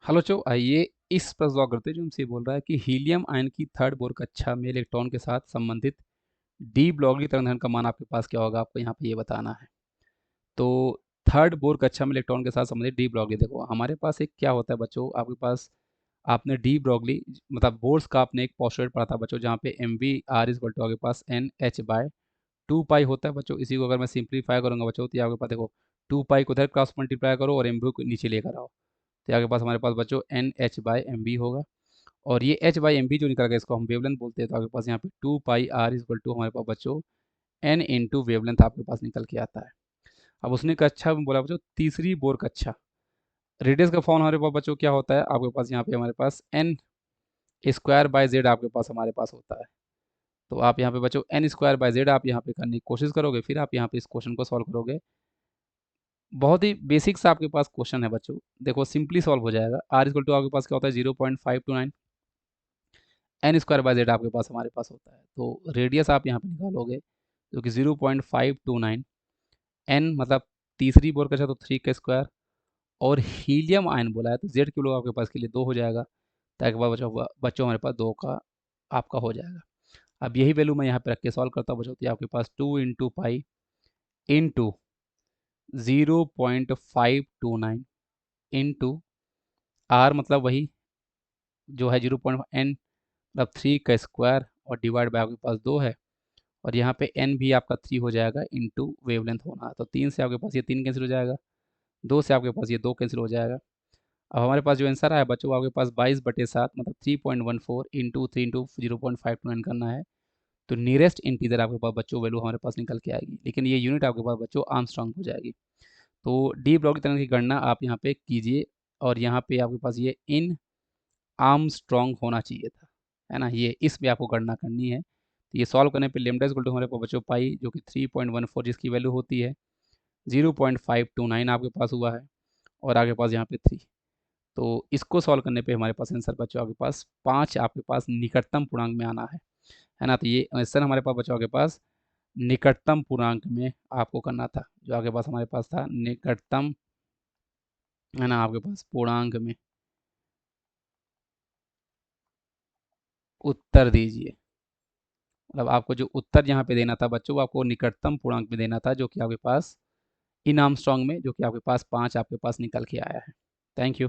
Hello चो आइए इस पर गौर करते हैं जो हमसे बोल रहा है कि हीलियम आयन की थर्ड बोर कक्षा में इलेक्ट्रॉन के साथ संबंधित डी ब्रॉगली तरंग दैर्ध्य का मान आपके पास क्या होगा, आपको यहाँ पे ये बताना है। तो थर्ड बोर कक्षा में इलेक्ट्रॉन के साथ संबंधित डी ब्रॉगली, देखो हमारे पास एक क्या होता है बच्चों, आपके पास आपने डी ब्रॉगली मतलब बोर्स का आपने एक पोस्टुलेट पढ़ा था बच्चों, जहाँ पे M V R is equal to आपके पास एन एच बाय 2 पाई होता है बच्चों। इसी को अगर मैं सिंप्लीफाई करूंगा बच्चों तो ये आपके पास देखो 2 पाई को उधर क्रॉस मल्टीप्लाई करो और एम वी को नीचे लेकर आओ, तो आपके पास हमारे पास बच्चों N H by M B होगा। और ये एच बाई एम बी जो निकल गया इसको हम वेवलेंथ बोलते हैं, तो आपके पास यहाँ पे 2 पाई आर इज इक्वल टू हमारे पास बच्चों एन इंटू वेवलेंथ आपके पास निकल के आता है। अब उसने कक्षा में बोला बच्चों तीसरी बोर कक्षा, रेडियस का फॉर्म हमारे पास बच्चों क्या होता है, आपके पास यहाँ पे हमारे पास एन स्क्वायर बाय जेड आपके पास हमारे पास होता है। तो आप यहाँ पे बच्चों एन स्क्वायर बाय जेड आप यहाँ पे करने की कोशिश करोगे, फिर आप यहाँ पे इस क्वेश्चन को सॉल्व करोगे। बहुत ही बेसिक सा आपके पास क्वेश्चन है बच्चों, देखो सिंपली सॉल्व हो जाएगा। आर इक्वल टू आपके पास क्या होता है 0.529, एन स्क्वायर बाय जेड आपके पास हमारे पास होता है। तो रेडियस आप यहाँ पे निकालोगे जो कि 0.529, एन मतलब तीसरी बोर का तो 3 का स्क्वायर, और हीलियम आयन बोला है तो जेड के लोग आपके पास के लिए 2 हो जाएगा, ताकि बाद बच्चों बच्चों हमारे पास 2 का आपका हो जाएगा। अब यही वैल्यू मैं यहाँ पे रख के सॉल्व करता हूँ बच्चों, तो ये आपके पास 2 × पाई इंटू 0.529 इंटू आर मतलब वही जो है 0.n मतलब 3 का स्क्वायर और डिवाइड बाय आपके पास 2 है, और यहाँ पे n भी आपका 3 हो जाएगा इंटू वेवलेंथ होना है। तो 3 से आपके पास ये 3 कैंसिल हो जाएगा, 2 से आपके पास ये 2 कैंसिल हो जाएगा। अब हमारे पास जो आंसर आया बच्चों आपके पास 22/7 मतलब 3.14 इंटू 3 इंटू 0.529 करना है। तो नियरेस्ट इंटीजर आपके पास बच्चों वैल्यू हमारे पास निकल के आएगी, लेकिन ये यूनिट आपके पास बच्चों आर्मस्ट्रांग हो जाएगी। तो डी ब्रॉगली तरंग की गणना आप यहाँ पे कीजिए, और यहाँ पे आपके पास ये इन आर्मस्ट्रांग होना चाहिए था, है ना, ये इस पे आपको गणना करनी है। तो ये सॉल्व करने पे लेमडा इक्वल टू हमारे पास बच्चों पाई जो कि 3.14 जिसकी वैल्यू होती है 0.529 आपके पास हुआ है, और आगे पास यहाँ पे 3। तो इसको सॉल्व करने पे हमारे पास आंसर बच्चों आपके पास 5 आपके पास निकटतम पूर्णांक में आना है ना। तो ये आंसर हमारे पास बच्चों आपके पास निकटतम पूर्णांक में आपको करना था, जो आपके पास हमारे पास था निकटतम, है ना, आपके पास पूर्णांक में उत्तर दीजिए। मतलब आपको जो उत्तर यहाँ पे देना था बच्चों वो आपको निकटतम पूर्णांक में देना था, जो कि आपके पास इन आर्मस्ट्रांग में, जो कि आपके पास 5 आपके पास निकल के आया है। Thank you.